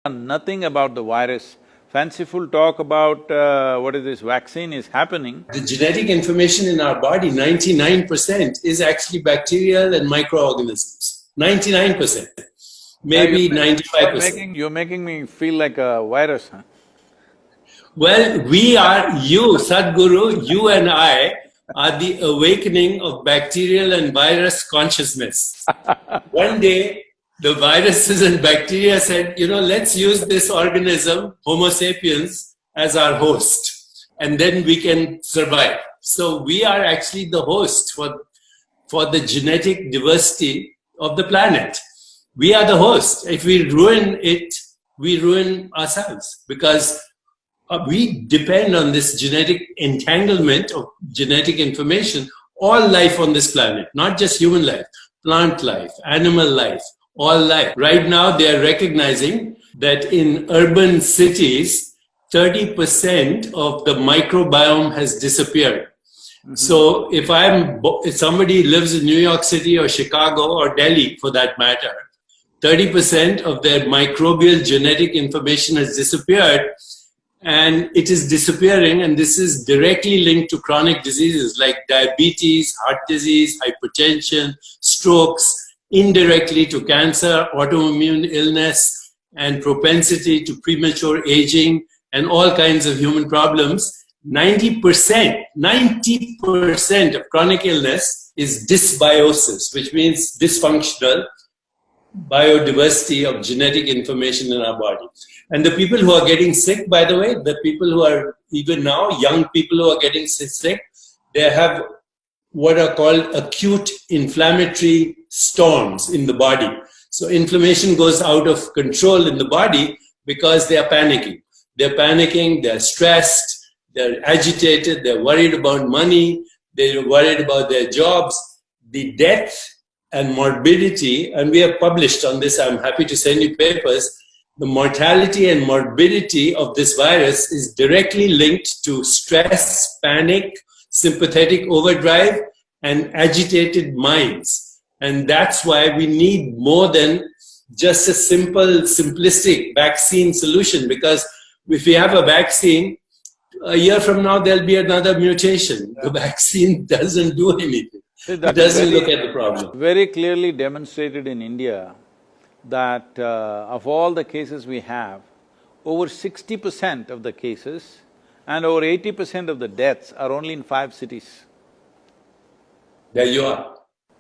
Nothing about the virus. Fanciful talk about what is this vaccine is happening. The genetic information in our body, 99% is actually bacterial and microorganisms. 99%. Maybe 95%. You're making me feel like a virus, huh? Well, we are, you, Sadhguru, you and I are the awakening of bacterial and virus consciousness. One day, the viruses and bacteria said, let's use this organism, Homo sapiens, as our host, and then we can survive. So we are actually the host for the genetic diversity of the planet. We are the host. If we ruin it, we ruin ourselves, because we depend on this genetic entanglement of genetic information, all life on this planet, not just human life, plant life, animal life, all life. Right now, they are recognizing that in urban cities, 30% of the microbiome has disappeared. Mm-hmm. So if somebody lives in New York City or Chicago or Delhi, for that matter, 30% of their microbial genetic information has disappeared, and it is disappearing, and this is directly linked to chronic diseases like diabetes, heart disease, hypertension, strokes, indirectly to cancer, autoimmune illness, and propensity to premature aging, and all kinds of human problems. 90% of chronic illness is dysbiosis, which means dysfunctional biodiversity of genetic information in our body. And the people who are getting sick, by the way, the people who are even now, young people who are getting sick, they have what are called acute inflammatory storms in the body. So inflammation goes out of control in the body because they are panicking. They're panicking, they're stressed, they're agitated, they're worried about money, they're worried about their jobs. The death and morbidity, and we have published on this, I'm happy to send you papers, the mortality and morbidity of this virus is directly linked to stress, panic, sympathetic overdrive, and agitated minds. And that's why we need more than just a simplistic vaccine solution, because if we have a vaccine, a year from now there'll be another mutation. The vaccine doesn't do anything. It doesn't look at the problem. Very clearly demonstrated in India that of all the cases we have, over 60% of the cases and over 80% of the deaths are only in 5 cities. There you are.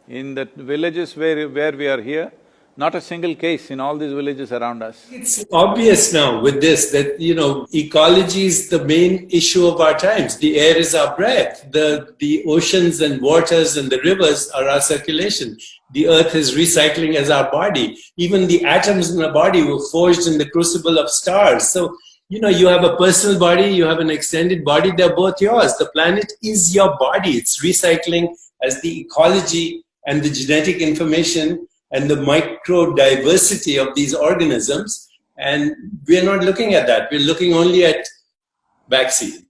In the villages where we are here, not a single case in all these villages around us. It's obvious now with this that, ecology is the main issue of our times. The air is our breath. The oceans and waters and the rivers are our circulation. The earth is recycling as our body. Even the atoms in our body were forged in the crucible of stars. So, you have a personal body, you have an extended body, they're both yours. The planet is your body. It's recycling as the ecology and the genetic information and the micro-diversity of these organisms. And we're not looking at that. We're looking only at vaccine.